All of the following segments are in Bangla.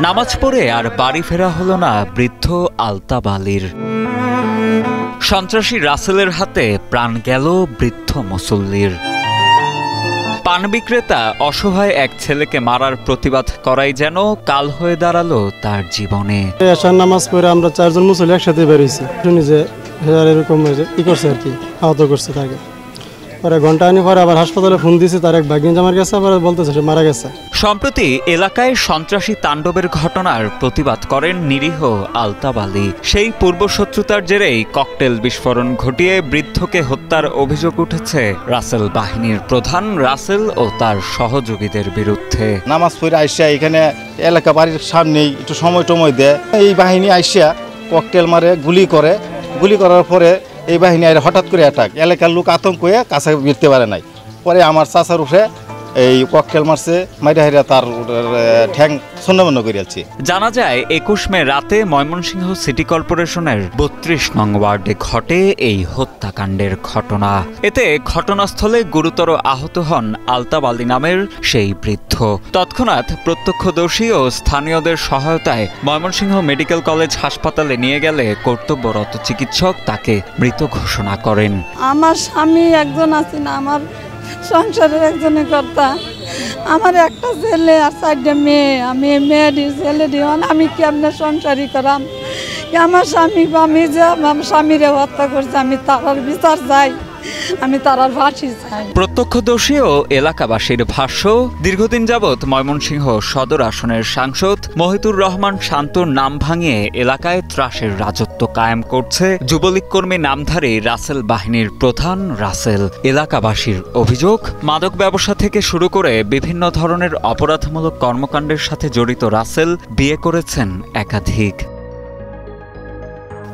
নামাজ পড়ে আর বাড়ি ফেরা হলো না বৃদ্ধ আলতাব আলীর। সন্ত্রাসী রাসেলের হাতে প্রাণ গেল বৃদ্ধ মুসল্লির। পান বিক্রেতা অসহায় এক ছেলেকে মারার প্রতিবাদ করাই যেন কাল হয়ে দাঁড়ালো তার জীবনে। এশার নামাজ পড়ে আমরা 4 জন মুসল্লি একসাথে বেরিয়েছি, শুনি যে এরকম ই করছে আর কি, আহত করছে তাকে। পরে ঘন্টা আনি পরে আবার হাসপাতালে ফোন দিয়েছে, তার এক ভাগিন জামার কাছে, আবার বলতেছে সে মারা গেছে। সম্প্রতি এলাকায় সন্ত্রাসী তাণ্ডবের ঘটনার প্রতিবাদ করেন নিরীহ আলতাব আলী। সেই পূর্বশত্রুতার জেরেই ককটেল বিস্ফোরণ ঘটিয়ে বৃদ্ধকে হত্যার অভিযোগ উঠেছে রাসেল বাহিনীর প্রধান রাসেল ও তার সহযোগীদের বিরুদ্ধে। নামাজ পড়ে আইসা এখানে এলাকা বাড়ির সামনেই একটু সময় দেয়, এই বাহিনী আইসা ককটেল মারে, গুলি করার পরে এই বাহিনী আর হঠাৎ করে অ্যাটাক, এলাকার লোক আতঙ্ক হয়ে কাছে ফিরতে পারে নাই। পরে আমার চাচার উঠে এই ককটেল মারছে, মাইরা হাইরা তার ঠ্যাং ছন্নবন্ন করিয়াছে। জানা যায় 21 মে রাতে ময়মনসিংহ সিটি কর্পোরেশনের 32 নং ওয়ার্ডে ঘটে এই হত্যাকাণ্ডের ঘটনা। এতে ঘটনাস্থলে গুরুতর আহত হন আলতাব আলী নামের সেই বৃদ্ধ। তৎক্ষণাৎ প্রত্যক্ষদর্শী ও স্থানীয়দের সহায়তায় ময়মনসিংহ মেডিকেল কলেজ হাসপাতালে নিয়ে গেলে কর্তব্যরত চিকিৎসক তাকে মৃত ঘোষণা করেন। আমার স্বামী একজন আছেন, আমার সংসারের একজনের কর্তা, আমার একটা ছেলে আর 4টা মেয়ে, আমি মেয়েরই ছেলেরই, আমি কি আপনার সংসারই করাম? আমার স্বামী আমার স্বামীরে হত্যা করছে, আমি তার বিচার চাই, আমি তার ফাঁসি চাই। প্রত্যক্ষদর্শী ও এলাকাবাসীর ভাষ্য, দীর্ঘদিন যাবৎ ময়মনসিংহ সদর আসনের সাংসদ মহিতুর রহমান শান্তর নাম ভাঙিয়ে এলাকায় ত্রাসের রাজত্ব কায়েম করছে যুবলীগ কর্মী নামধারী রাসেল বাহিনীর প্রধান রাসেল। এলাকাবাসীর অভিযোগ, মাদক ব্যবসা থেকে শুরু করে বিভিন্ন ধরনের অপরাধমূলক কর্মকাণ্ডের সাথে জড়িত রাসেল বিয়ে করেছেন একাধিক।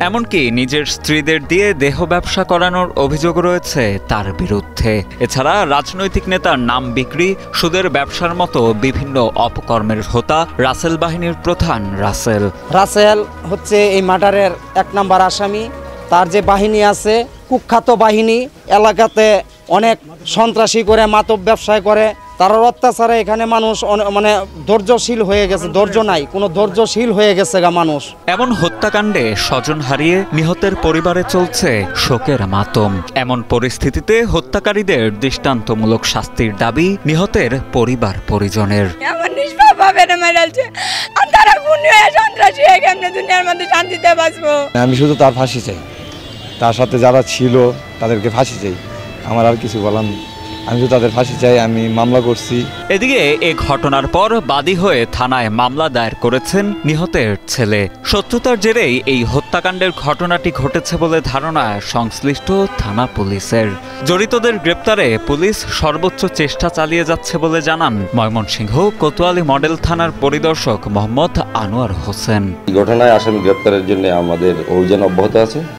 এমনকি নিজের স্ত্রীদের দিয়ে দেহ ব্যবসা করানোর অভিযোগ রয়েছে তার বিরুদ্ধে। এছাড়া রাজনৈতিক নেতার নাম বিক্রি, সুদের ব্যবসার মতো বিভিন্ন অপকর্মের হোতা রাসেল বাহিনীর প্রধান রাসেল। রাসেল হচ্ছে এই মার্ডারের 1 নম্বর আসামি। তার যে বাহিনী আছে, কুখ্যাত বাহিনী, এলাকাতে অনেক সন্ত্রাসী করে, মাদক ব্যবসায় করে, তার অত্যাচারে এখানে মানুষ মানে ধৈর্যশীল হয়ে গেছে, ধৈর্য নাই, কোনো ধৈর্যশীল হয়ে গেছে মানুষ। এমন হত্যাকাণ্ডে স্বজন হারিয়ে নিহতের পরিবারে চলছে শোকের মাতম। এমন পরিস্থিতিতে হত্যাকারীদের দৃষ্টান্তমূলক শাস্তির দাবি নিহতের পরিবার পরিজনের। আমি শুধু তার ফাঁসি চাই, তার সাথে যারা ছিল তাদেরকে ফাঁসি চাই, আমার আর কিছু বলার নেই। আমি তো তাদের ফাঁসি চাই, আমি মামলা করছি। এদিকে এ ঘটনার পর বাদী হয়ে থানায় মামলা দায়ের করেছেন নিহতের ছেলে। শত্রুতার জেরেই এই হত্যাকাণ্ডের ঘটনাটি ঘটেছে বলে ধারণা সংশ্লিষ্ট থানা পুলিশের। জড়িতদের গ্রেপ্তারে পুলিশ সর্বোচ্চ চেষ্টা চালিয়ে যাচ্ছে বলে জানান ময়মনসিংহ কোতোয়ালি মডেল থানার পরিদর্শক মোহাম্মদ আনোয়ার হোসেন। এই ঘটনায় আসামি গ্রেপ্তারের জন্য আমাদের অভিযান অব্যাহত আছে।